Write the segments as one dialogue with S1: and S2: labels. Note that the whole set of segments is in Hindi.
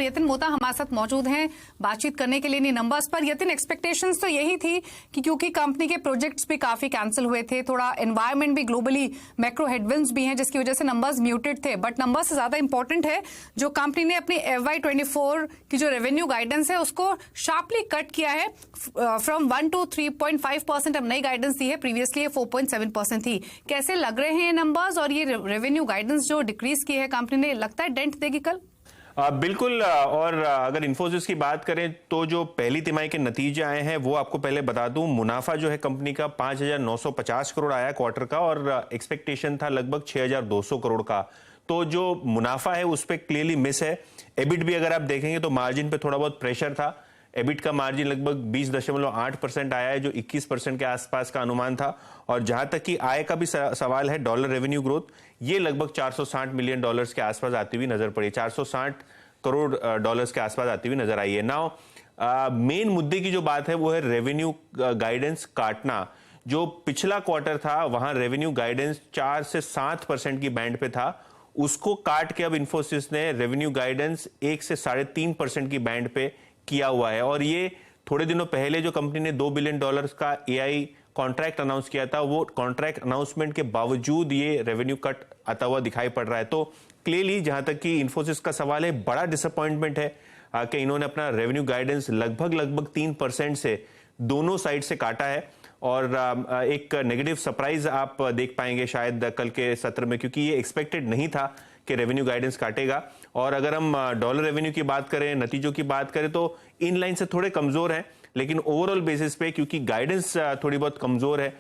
S1: और यतिन मोता हमारे साथ मौजूद हैं बातचीत करने के लिए इन नंबर्स पर। यतिन, एक्सपेक्टेशंस तो यही थी कि क्योंकि कंपनी के प्रोजेक्ट्स भी काफी कैंसिल हुए थे, थोड़ा एनवायरमेंट भी ग्लोबली मैक्रो हेडविंड्स भी हैं जिसकी वजह से नंबर्स म्यूटेड थे, बट नंबर्स से ज्यादा इंपॉर्टेंट है जो कंपनी ने अपनी FY24 की जो रेवेन्यू गाइडेंस है उसको शार्पली कट किया है फ्रॉम 1 to 3.5%। अब नई गाइडेंस दी है, प्रीवियसली 4.7% थी। कैसे लग रहे हैं ये नंबर्स और ये रेवेन्यू गाइडेंस जो डिक्रीज की है कंपनी ने, लगता है डेंट देगी कल?
S2: बिल्कुल। और अगर इन्फोसिस की बात करें तो जो पहली तिमाही के नतीजे आए हैं वो आपको पहले बता दूं। मुनाफा जो है कंपनी का 5,950 करोड़ आया क्वार्टर का और एक्सपेक्टेशन था लगभग 6,200 करोड़ का। तो जो मुनाफा है उस पर क्लियरली मिस है। एबिट भी अगर आप देखेंगे तो मार्जिन पे थोड़ा बहुत प्रेशर था। एबिट का मार्जिन लगभग 20.8% आया है जो 21% के आसपास का अनुमान था। और जहां तक कि आय का भी सवाल है, डॉलर रेवेन्यू ग्रोथ ये लगभग $460 मिलियन के आसपास आती हुई नजर पड़ी, 460 करोड़ डॉलर्स के आसपास आती हुई नजर आई है। नाउ मेन मुद्दे की जो बात है वो है रेवेन्यू गाइडेंस काटना। जो पिछला क्वार्टर था वहां रेवेन्यू गाइडेंस 4 से 7% की बैंड पे था, उसको काट के अब इन्फोसिस ने रेवेन्यू गाइडेंस 1 से 3.5% की बैंड पे किया हुआ है। और ये थोड़े दिनों पहले जो कंपनी ने $2 बिलियन का AI कॉन्ट्रैक्ट अनाउंस किया था, वो कॉन्ट्रैक्ट अनाउंसमेंट के बावजूद ये रेवेन्यू कट आता हुआ दिखाई पड़ रहा है। तो क्लियरली जहां तक कि इन्फोसिस का सवाल है, बड़ा डिसअपॉइंटमेंट है कि इन्होंने अपना रेवेन्यू गाइडेंस लगभग 3% से दोनों साइड से काटा है। और एक नेगेटिव सरप्राइज आप देख पाएंगे शायद कल के सत्र में, क्योंकि ये एक्सपेक्टेड नहीं था कि रेवेन्यू गाइडेंस काटेगा। और अगर हम डॉलर रेवेन्यू की बात करें, नतीजों की बात करें तो इन लाइन से थोड़े कमजोर हैं, लेकिन ओवरऑल बेसिस पे क्योंकि गाइडेंस थोड़ी बहुत कमजोर है,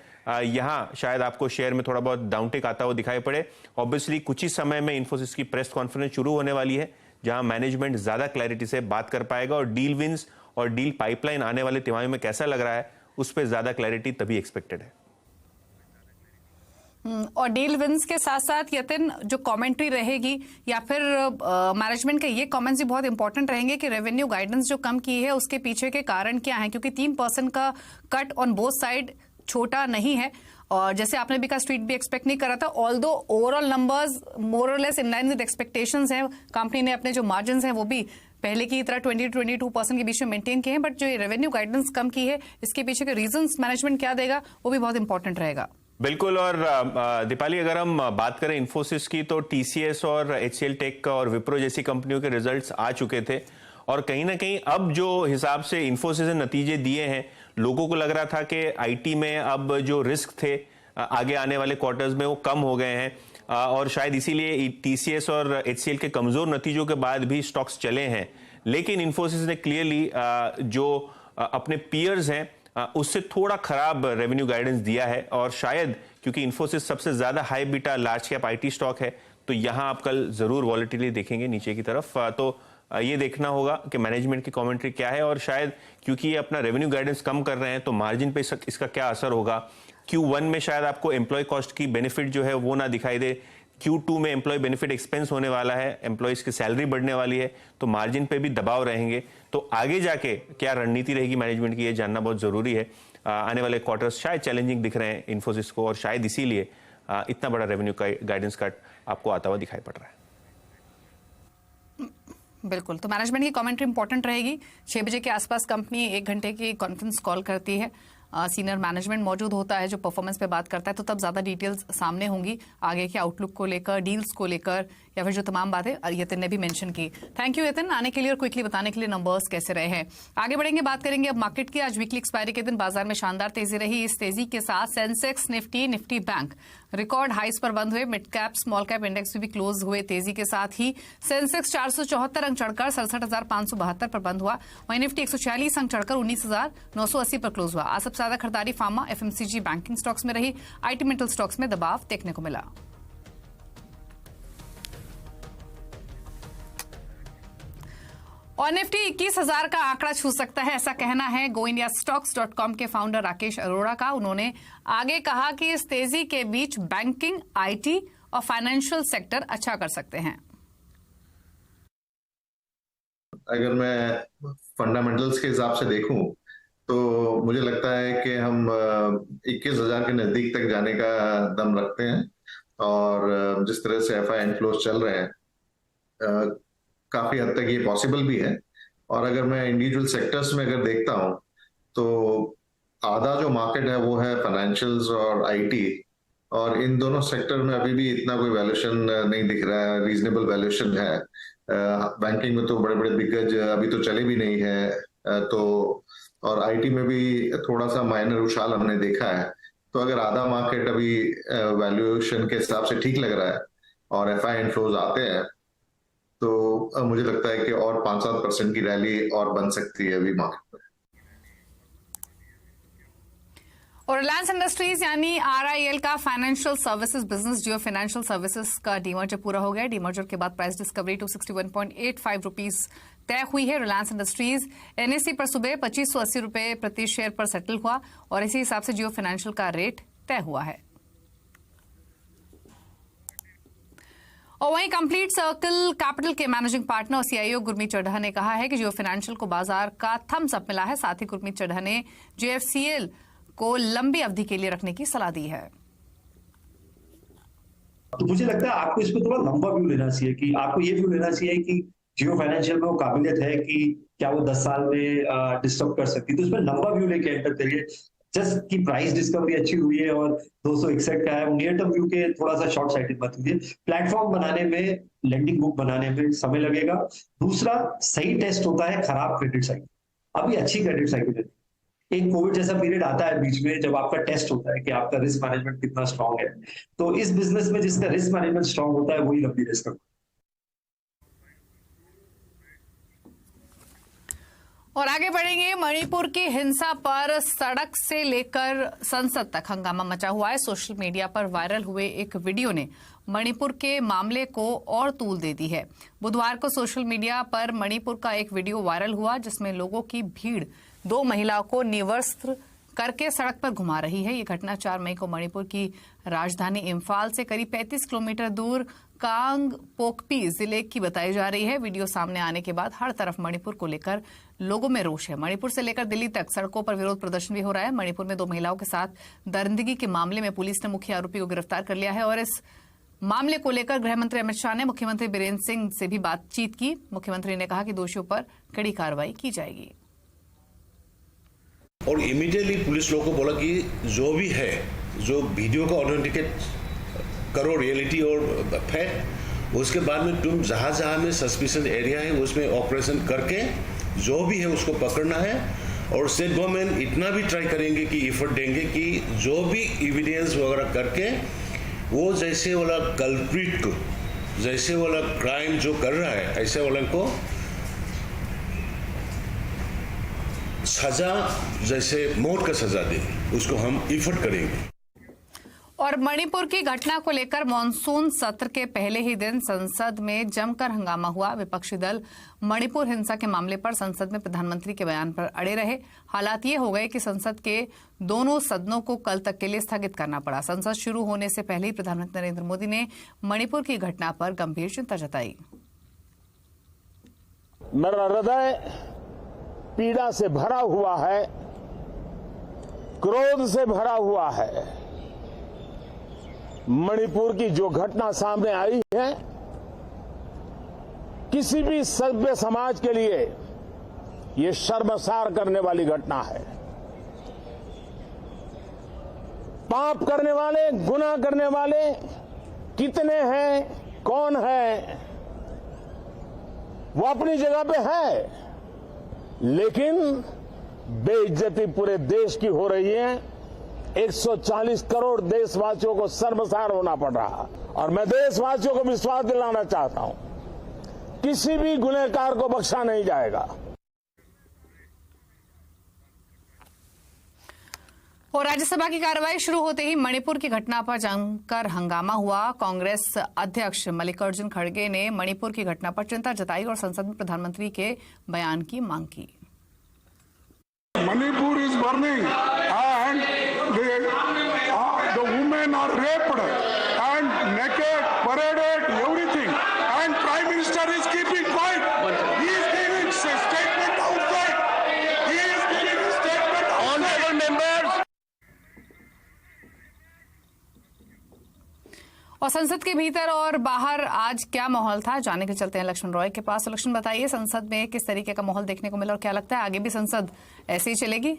S2: यहां शायद आपको शेयर में थोड़ा बहुत डाउनटेक आता हुआ दिखाई पड़े। ऑब्वियसली कुछ ही समय में इन्फोसिस की प्रेस कॉन्फ्रेंस शुरू होने वाली है जहां मैनेजमेंट ज्यादा क्लैरिटी से बात कर पाएगा और डील विंस और डील पाइपलाइन आने वाले तिमाही में कैसा लग रहा है उस पर ज्यादा क्लैरिटी तभी एक्सपेक्टेड है।
S1: और डील विंस के साथ साथ यतिन जो कमेंट्री रहेगी या फिर मैनेजमेंट के ये कमेंट्स भी बहुत इंपॉर्टेंट रहेंगे कि रेवेन्यू गाइडेंस जो कम की है उसके पीछे के कारण क्या है, क्योंकि 3% का कट ऑन बोथ साइड छोटा नहीं है। और जैसे आपने भी कहा, स्ट्रीट भी एक्सपेक्ट नहीं करा था, ऑल्दो ओवरऑल नंबर्स मोर और less in line with expectations हैं। कंपनी ने अपने जो मार्जिन हैं वो भी पहले की तरह 20-22% के बीच में मेंटेन किए हैं, बट जो ये रेवेन्यू गाइडेंस कम की है इसके पीछे के रीजंस मैनेजमेंट क्या देगा वो भी बहुत इंपॉर्टेंट रहेगा।
S2: बिल्कुल। और दीपाली, अगर हम बात करें इन्फोसिस की तो TCS और HCL टेक और विप्रो जैसी कंपनियों के रिजल्ट्स आ चुके थे और कहीं ना कहीं अब जो हिसाब से इन्फोसिस ने नतीजे दिए हैं, लोगों को लग रहा था कि IT में अब जो रिस्क थे आगे आने वाले क्वार्टर्स में वो कम हो गए हैं और शायद इसीलिए TCS और HCL के कमजोर नतीजों के बाद भी स्टॉक्स चले हैं। लेकिन इन्फोसिस ने क्लियरली जो अपने पीयर्स हैं उससे थोड़ा खराब रेवेन्यू गाइडेंस दिया है। और शायद क्योंकि इन्फोसिस सबसे ज्यादा high beta large cap IT stock है तो यहां आप कल जरूर वॉलेटिलिटी देखेंगे नीचे की तरफ। तो ये देखना होगा कि मैनेजमेंट की कमेंट्री क्या है और शायद क्योंकि ये अपना रेवेन्यू गाइडेंस कम कर रहे हैं तो मार्जिन पे इसका क्या असर होगा। Q1 में शायद आपको एम्प्लॉय कॉस्ट की बेनिफिट जो है वो ना दिखाई दे, Q2 में एम्प्लॉय बेनिफिट एक्सपेंस होने वाला है, एम्प्लॉयज की सैलरी बढ़ने वाली है तो मार्जिन पे भी दबाव रहेंगे। तो आगे जाके क्या रणनीति रहेगी मैनेजमेंट की, ये जानना बहुत जरूरी है। आने वाले क्वार्टर्स शायद चैलेंजिंग दिख रहे हैं इन्फोसिस को और शायद इसीलिए इतना बड़ा रेवेन्यू का गाइडेंस कट आपको आता हुआ दिखाई पड़ रहा है।
S1: बिल्कुल, तो मैनेजमेंट की कमेंट्री इंपॉर्टेंट रहेगी। 6 बजे के आसपास कंपनी 1 घंटे की कॉन्फ्रेंस कॉल करती है, सीनियर मैनेजमेंट मौजूद होता है जो परफॉर्मेंस पे बात करता है, तो तब ज्यादा डिटेल्स सामने होंगी आगे के आउटलुक को लेकर, डील्स को लेकर या फिर जो तमाम बातें यतिन ने भी मेंशन की। थैंक यू यतिन आने के लिए और क्विकली बताने के लिए नंबर्स कैसे रहे हैं। आगे बढ़ेंगे, बात करेंगे अब मार्केट की। आज वीकली एक्सपायरी के दिन बाजार में शानदार तेजी रही। इस तेजी के साथ सेंसेक्स, निफ्टी बैंक रिकॉर्ड हाइस पर बंद हुए। Mid cap small cap index भी क्लोज हुए तेजी के साथ ही। सेंसेक्स 474 अंक चढ़कर 67,572 पर बंद हुआ, वहीं निफ्टी 146 अंक चढ़कर 19,980 पर क्लोज हुआ। आज सबसे ज्यादा खरीदारी फार्मा, FMCG, बैंकिंग स्टॉक्स में रही। IT मेटल स्टॉक्स में दबाव देखने को मिला। और निफ्टी 21,000 का आंकड़ा छू सकता है, ऐसा कहना है goindiastocks.com के फाउंडर राकेश अरोड़ा का। उन्होंने आगे कहा कि इस तेजी के बीच बैंकिंग, IT और फाइनेंशियल सेक्टर अच्छा कर सकते हैं।
S3: अगर मैं फंडामेंटल्स के हिसाब से देखूं तो मुझे लगता है कि हम 21,000 के नजदीक तक जाने का दम रखते हैं और जिस तरह से FI इनफ्लोज चल रहे हैं काफी हद तक ये पॉसिबल भी है। और अगर मैं इंडिविजुअल सेक्टर्स में अगर देखता हूँ तो आधा जो मार्केट है वो है फाइनेंशियल्स और आईटी, और इन दोनों सेक्टर में अभी भी इतना कोई वैल्यूएशन नहीं दिख रहा है, रीजनेबल वैल्यूएशन है। बैंकिंग में तो बड़े बड़े दिग्गज अभी तो चले भी नहीं है, तो और आईटी में भी थोड़ा सा माइनर उछाल हमने देखा है। तो अगर आधा मार्केट अभी वैल्यूएशन के हिसाब से ठीक लग रहा है और एफआई इनफ्लोज आते हैं, तो मुझे लगता है कि और 5-7% की रैली और बन सकती है अभी मार्केट में।
S1: और रिलायंस इंडस्ट्रीज यानी आरआईएल का फाइनेंशियल सर्विसेज बिजनेस जियो फाइनेंशियल सर्विसेज का डीमर्जर पूरा हो गया। डीमर्जर के बाद प्राइस डिस्कवरी 261.85 रुपीस तय हुई है। रिलायंस इंडस्ट्रीज एनएसई पर सुबह 2580 रुपए प्रति शेयर पर सेटल हुआ और इसी हिसाब से जियो फाइनेंशियल का रेट तय हुआ है। और वहीं कंप्लीट सर्कल कैपिटल के मैनेजिंग पार्टनर और सीईओ गुरमीत चड्ढा ने कहा है कि जियो फाइनेंशियल को बाजार का थम्स अप मिला है। साथ ही गुरमीत चड्ढा ने जेएफसीएल को लंबी अवधि के लिए रखने की सलाह दी है।
S4: तो मुझे लगता है आपको इसमें थोड़ा लंबा व्यू लेना चाहिए, कि आपको ये व्यू लेना चाहिए कि जियो फाइनेंशियल में वो काबिलियत है कि क्या वो 10 साल में डिस्टर्ब कर सकती है। तो इसमें लंबा व्यू लेके एंटर करिए। जस्ट की प्राइस डिस्कवरी अच्छी हुई है और 261 का है, नियर टर्म व्यू के थोड़ा सा शॉर्ट साइटेड मत हुई। प्लेटफॉर्म बनाने में, लेंडिंग बुक बनाने में समय लगेगा। दूसरा, सही टेस्ट होता है खराब क्रेडिट साइकिल। अभी अच्छी क्रेडिट साइकिल है। एक कोविड जैसा पीरियड आता है बीच में जब आपका टेस्ट होता है कि आपका रिस्क मैनेजमेंट कितना स्ट्रांग है। तो इस बिजनेस में जिसका रिस्क मैनेजमेंट स्ट्रांग होता है वही लंबी रेस करता है।
S1: और आगे बढ़ेंगे। मणिपुर की हिंसा पर सड़क से लेकर संसद तक हंगामा मचा हुआ है। सोशल मीडिया पर वायरल हुए एक वीडियो ने मणिपुर के मामले को और तूल दे दी है। बुधवार को सोशल मीडिया पर मणिपुर का एक वीडियो वायरल हुआ जिसमें लोगों की भीड़ 2 महिलाओं को निवस्त्र करके सड़क पर घुमा रही है। ये घटना 4 मई को मणिपुर की राजधानी इम्फाल से करीब 35 किलोमीटर दूर कांग पोकपी जिले की बताई जा रही है। वीडियो सामने आने के बाद हर तरफ मणिपुर को लेकर लोगों में रोष है। मणिपुर से लेकर दिल्ली तक सड़कों पर विरोध प्रदर्शन भी हो रहा है। मणिपुर में 2 महिलाओं के साथ दरिंदगी के मामले में पुलिस ने मुख्य आरोपी को गिरफ्तार कर लिया है और इस मामले को लेकर गृह मंत्री अमित शाह ने मुख्यमंत्री बीरेंद्र सिंह से भी बातचीत की। मुख्यमंत्री ने कहा कि दोषियों पर कड़ी कार्रवाई की जाएगी।
S5: और इमीडिएटली पुलिस लोगों को बोला कि जो भी है, जो वीडियो का ऑथेंटिकेट करो रियलिटी और फैक्ट, उसके बाद में तुम जहां जहां में सस्पिशन एरिया है उसमें ऑपरेशन करके जो भी है उसको पकड़ना है। और स्टेट गवर्नमेंट इतना भी ट्राई करेंगे कि एफर्ट देंगे कि जो भी एविडेंस वगैरह करके वो जैसे वाला कल्प्रिट को, जैसे वाला क्राइम जो कर रहा है ऐसे वाला को सजा, जैसे मौत का सजा दे, उसको हम एफर्ट करेंगे।
S1: और मणिपुर की घटना को लेकर मॉनसून सत्र के पहले ही दिन संसद में जमकर हंगामा हुआ। विपक्षी दल मणिपुर हिंसा के मामले पर संसद में प्रधानमंत्री के बयान पर अड़े रहे। हालात ये हो गए कि संसद के दोनों सदनों को कल तक के लिए स्थगित करना पड़ा। संसद शुरू होने से पहले ही प्रधानमंत्री नरेंद्र मोदी ने मणिपुर की घटना पर गंभीर चिंता जताई।
S6: मेरा हृदय पीड़ा से भरा हुआ है, क्रोध से भरा हुआ है। मणिपुर की जो घटना सामने आई है, किसी भी सभ्य समाज के लिए ये शर्मसार करने वाली घटना है। पाप करने वाले, गुनाह करने वाले कितने हैं, कौन है, वो अपनी जगह पे है, लेकिन बेइज्जती पूरे देश की हो रही है। 140 करोड़ देशवासियों को शर्मसार होना पड़ रहा। और मैं देशवासियों को विश्वास दिलाना चाहता हूं, किसी भी गुनहगार को बख्शा नहीं जाएगा।
S1: और राज्यसभा की कार्रवाई शुरू होते ही मणिपुर की घटना पर जमकर हंगामा हुआ। कांग्रेस अध्यक्ष मल्लिकार्जुन खड़गे ने मणिपुर की घटना पर चिंता जताई और संसद में प्रधानमंत्री के बयान की मांग की।
S7: Manipur is burning and the women are raped and naked, paraded, everything. And Prime Minister is keeping quiet. He is giving a statement outside. He is giving a statement outside. Honorable members.
S1: और संसद के भीतर और बाहर आज क्या माहौल था, जाने के चलते हैं लक्ष्मण रॉय के पास। लक्ष्मण, बताइए संसद में किस तरीके का माहौल देखने को मिला और क्या लगता है आगे भी संसद ऐसे ही चलेगी?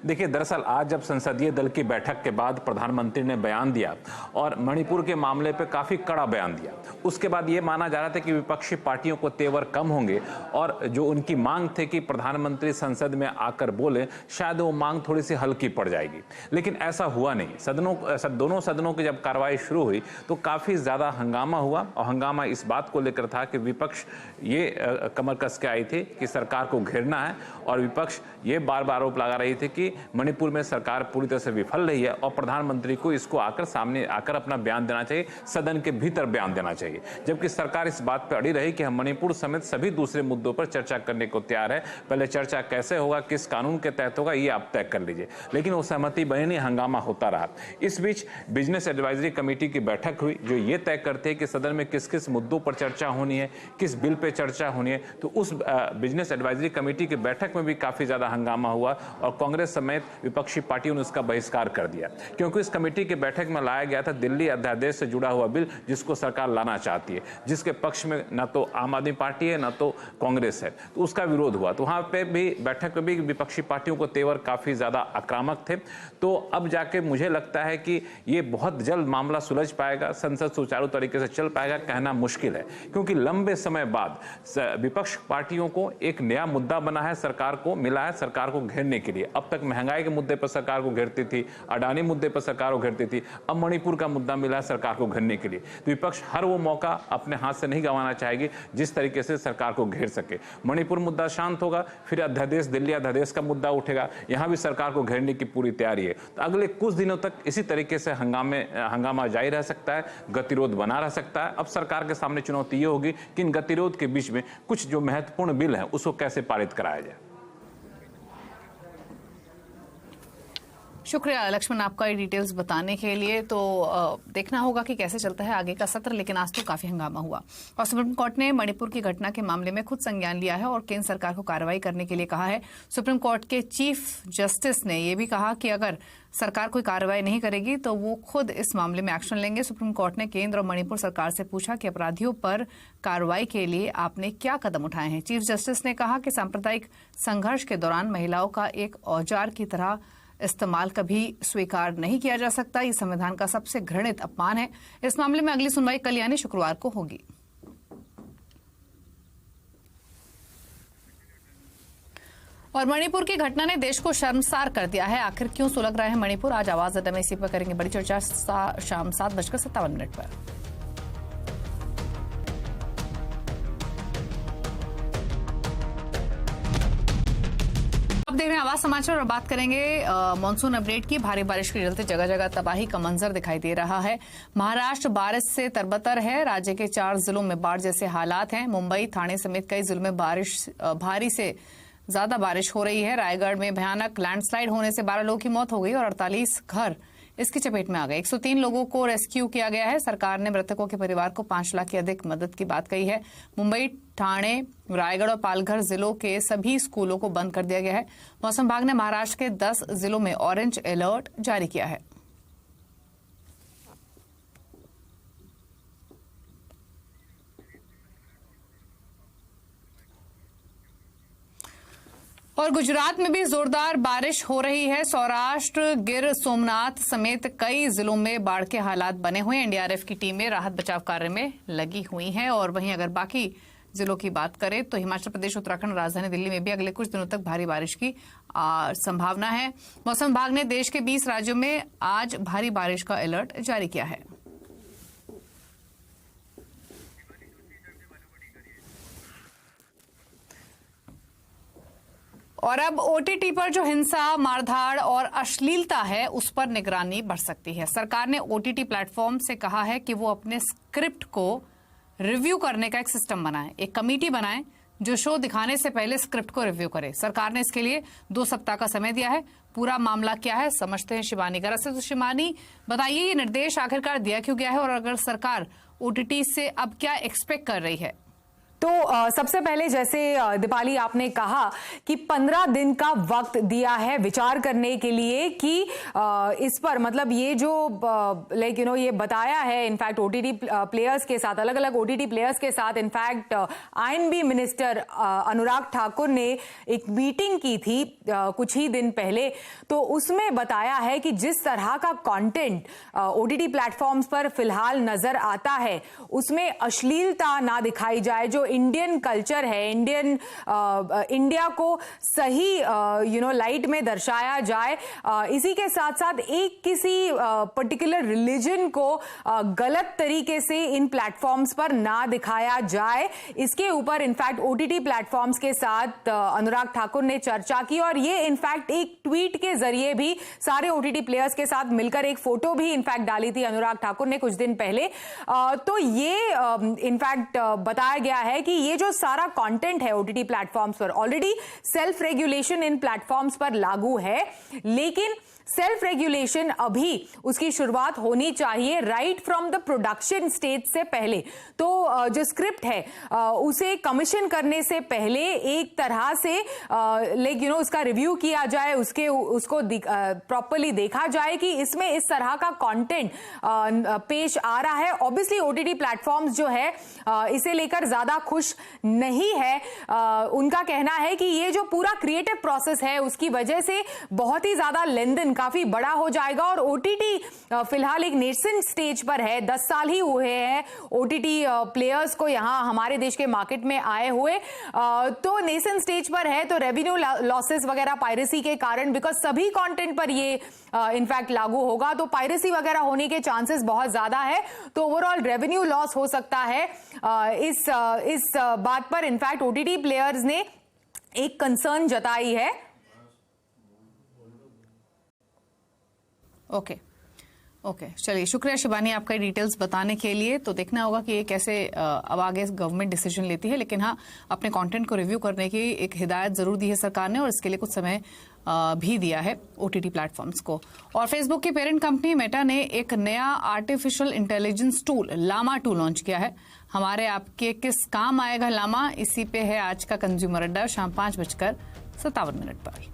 S8: देखिए, दरअसल आज जब संसदीय दल की बैठक के बाद प्रधानमंत्री ने बयान दिया और मणिपुर के मामले पे काफी कड़ा बयान दिया, उसके बाद ये माना जा रहा था कि विपक्षी पार्टियों को तेवर कम होंगे और जो उनकी मांग थे कि प्रधानमंत्री संसद में आकर बोले, शायद वो मांग थोड़ी सी हल्की पड़ जाएगी। लेकिन ऐसा हुआ नहीं। दोनों सदनों की जब कार्रवाई शुरू हुई तो काफी ज्यादा हंगामा हुआ और हंगामा इस बात को लेकर था कि विपक्ष ये कमर कस के आई थी कि सरकार को घेरना है और विपक्ष ये बार बार आरोप लगा रही थी कि मणिपुर में सरकार पूरी तरह से विफल रही है और प्रधानमंत्री को इसको सामने आकर अपना बयान देना चाहिए, सदन के भीतर बयान देना चाहिए। जबकि सरकार इस बात पर अड़ी रही कि हम मणिपुर समेत सभी दूसरे मुद्दों पर चर्चा करने को तैयार है, पहले चर्चा कैसे होगा, किस कानून के तहत होगा, ये आप तय कर लीजिए। लेकिन वो सहमति बनी नहीं, हंगामा होता रहा। इस बीच बिजनेस एडवाइजरी कमेटी की बैठक हुई जो ये तय करते हैं कि सदन में किस किस मुद्दों पर चर्चा होनी है, किस बिल पर चर्चा होनी है। तो उस बिजनेस एडवाइजरी कमेटी की बैठक में भी काफी ज्यादा हंगामा हुआ और कांग्रेस समेत विपक्षी पार्टियों ने उसका बहिष्कार कर दिया, क्योंकि इस कमेटी की बैठक में लाया गया था दिल्ली अध्यादेश से जुड़ा हुआ बिल जिसको सरकार लाना चाहती है, जिसके पक्ष में न तो आम आदमी पार्टी है न तो कांग्रेस है, तो उसका विरोध हुआ। तो वहां पे भी बैठक में भी विपक्षी पार्टियों को तेवर काफी ज्यादा आक्रामक थे। तो अब जाके मुझे लगता है कि ये बहुत जल्द मामला सुलझ पाएगा, संसद सुचारू तरीके से चल पाएगा, कहना मुश्किल है, क्योंकि लंबे समय बाद विपक्ष पार्टियों को एक नया मुद्दा बना है, सरकार को मिला है सरकार को घेरने के लिए। अब तक महंगाई के मुद्दे पर सरकार को घेरती थी, अडानी मुद्दे पर सरकार को घेरती थी, अब मणिपुर का मुद्दा मिला है सरकार को घेरने के लिए। तो विपक्ष हर वो मौका अपने हाथ से नहीं गंवाना चाहेगी जिस तरीके से सरकार को घेर सके। मणिपुर मुद्दा शांत होगा, फिर अध्यादेश, दिल्ली अध्यादेश का मुद्दा उठेगा, यहां भी सरकार को घेरने की पूरी तैयारी है। तो अगले कुछ दिनों तक इसी तरीके से हंगामा जारी रह सकता है, गतिरोध बना रह सकता है। अब सरकार के सामने चुनौती ये होगी कि इन गतिरोध के बीच में कुछ जो महत्वपूर्ण बिल है उसको कैसे पारित कराया जाए।
S1: शुक्रिया लक्ष्मण आपका ये डिटेल्स बताने के लिए। तो देखना होगा कि कैसे चलता है आगे का सत्र, लेकिन आज तो काफी हंगामा हुआ और सुप्रीम कोर्ट ने मणिपुर की घटना के मामले में खुद संज्ञान लिया है और केंद्र सरकार को कार्रवाई करने के लिए कहा है। सुप्रीम कोर्ट के चीफ जस्टिस ने यह भी कहा कि अगर सरकार कोई कार्रवाई नहीं करेगी तो वो खुद इस मामले में एक्शन लेंगे। सुप्रीम कोर्ट ने केंद्र और मणिपुर सरकार से पूछा कि अपराधियों पर कार्रवाई के लिए आपने क्या कदम उठाए हैं। चीफ जस्टिस ने कहा कि सांप्रदायिक संघर्ष के दौरान महिलाओं का एक औजार की तरह इस्तेमाल कभी स्वीकार नहीं किया जा सकता, ये संविधान का सबसे घृणित अपमान है। इस मामले में अगली सुनवाई कल यानी शुक्रवार को होगी। और मणिपुर की घटना ने देश को शर्मसार कर दिया है। आखिर क्यों सुलग रहा है मणिपुर? आज आवाज अड्डा में इसी पर करेंगे बड़ी चर्चा शाम 7:57 पर। अब देख रहे हैं आवाज समाचार और बात करेंगे मॉनसून अपडेट की। भारी बारिश के चलते जगह जगह तबाही का मंजर दिखाई दे रहा है। महाराष्ट्र बारिश से तरबतर है। राज्य के 4 जिलों में बाढ़ जैसे हालात हैं। मुंबई, ठाणे समेत कई जिलों में भारी से ज्यादा बारिश हो रही है। रायगढ़ में भयानक लैंडस्लाइड होने से 12 लोगों की मौत हो गई और 48 घर इसकी चपेट में आ गए। 103 लोगों को रेस्क्यू किया गया है। सरकार ने मृतकों के परिवार को 5 लाख की अधिक मदद की बात कही है। मुंबई, ठाणे, रायगढ़ और पालघर जिलों के सभी स्कूलों को बंद कर दिया गया है। मौसम विभाग ने महाराष्ट्र के 10 जिलों में ऑरेंज अलर्ट जारी किया है। और गुजरात में भी जोरदार बारिश हो रही है। सौराष्ट्र, गिर सोमनाथ समेत कई जिलों में बाढ़ के हालात बने हुए हैं। एनडीआरएफ की टीमें राहत बचाव कार्य में लगी हुई हैं। और वहीं अगर बाकी जिलों की बात करें तो हिमाचल प्रदेश, उत्तराखंड, राजधानी दिल्ली में भी अगले कुछ दिनों तक भारी बारिश की संभावना है। मौसम विभाग ने देश के 20 राज्यों में आज भारी बारिश का अलर्ट जारी किया है। और अब ओटीटी पर जो हिंसा, मारधाड़ और अश्लीलता है उस पर निगरानी बढ़ सकती है। सरकार ने ओटीटी प्लेटफॉर्म से कहा है कि वो अपने स्क्रिप्ट को रिव्यू करने का एक सिस्टम बनाए, एक कमेटी बनाए जो शो दिखाने से पहले स्क्रिप्ट को रिव्यू करे। सरकार ने इसके लिए 2 सप्ताह का समय दिया है। पूरा मामला क्या है समझते हैं शिवानी गरज से। तो शिवानी बताइए, ये निर्देश आखिरकार दिया क्यों गया है और अगर सरकार ओटीटी से अब क्या एक्सपेक्ट कर रही है?
S9: तो सबसे पहले जैसे दीपाली आपने कहा कि 15 दिन का वक्त दिया है विचार करने के लिए कि इस पर मतलब ये जो लाइक ये बताया है इनफैक्ट ओटीटी प्लेयर्स के साथ, अलग अलग ओटीटी प्लेयर्स के साथ in fact I&B minister Anurag Thakur ने एक मीटिंग की थी कुछ ही दिन पहले, तो उसमें बताया है कि जिस तरह का कंटेंट ओटीटी प्लेटफॉर्म्स पर फिलहाल नजर आता है उसमें अश्लीलता ना दिखाई जाए, जो इंडियन कल्चर है, इंडिया को सही लाइट में दर्शाया जाए। इसी के साथ साथ एक किसी पर्टिकुलर रिलीजन को गलत तरीके से इन प्लेटफॉर्म्स पर ना दिखाया जाए, इसके ऊपर इनफैक्ट ओटीटी प्लेटफॉर्म्स के साथ अनुराग ठाकुर ने चर्चा की और ये इनफैक्ट एक ट्वीट के जरिए भी सारे ओटीटी प्लेयर्स के साथ मिलकर एक फोटो भी इनफैक्ट डाली थी अनुराग ठाकुर ने कुछ दिन पहले। तो ये इनफैक्ट बताया गया है कि ये जो सारा कंटेंट है ओटीटी प्लेटफॉर्म्स पर already self regulation in platforms पर लागू है, लेकिन सेल्फ रेगुलेशन अभी उसकी शुरुआत होनी चाहिए right from the production stage से पहले। तो जो स्क्रिप्ट है उसे कमीशन करने से पहले एक तरह से उसका रिव्यू किया जाए, उसको प्रॉपर्ली देखा जाए कि इसमें इस तरह का कंटेंट पेश आ रहा है। ऑब्वियसली ओटीटी प्लेटफॉर्म्स जो है इसे लेकर ज्यादा खुश नहीं है। उनका कहना है कि ये जो पूरा क्रिएटिव प्रोसेस है उसकी वजह से बहुत ही ज्यादा लेनदेन काफी बड़ा हो जाएगा और ओटीटी फिलहाल एक नेसेंट स्टेज पर है। 10 साल ही हुए हैं ओटीटी प्लेयर्स को यहां हमारे देश के मार्केट में आए हुए, तो नेसेंट स्टेज पर है। तो रेवेन्यू लॉसेस वगैरह पायरेसी के कारण, बिकॉज सभी कंटेंट पर ये इनफैक्ट लागू होगा, तो पायरेसी वगैरह होने के चांसेस बहुत ज्यादा है, तो ओवरऑल रेवेन्यू लॉस हो सकता है। इस बात पर इनफैक्ट ओटीटी प्लेयर्स ने एक कंसर्न जताई है।
S1: ओके, चलिए शुक्रिया शिबानी आपका डिटेल्स बताने के लिए। तो देखना होगा कि ये कैसे अब आगे गवर्नमेंट डिसीजन लेती है, लेकिन हाँ अपने कंटेंट को रिव्यू करने की एक हिदायत जरूर दी है सरकार ने और इसके लिए कुछ समय भी दिया है ओटीटी प्लेटफॉर्म्स को। और फेसबुक की पेरेंट कंपनी मेटा ने एक नया artificial intelligence tool Llama 2 launch किया है। हमारे आपके किस काम आएगा लामा, इसी पे है आज का कंज्यूमर अड्डा शाम 5:57 पर।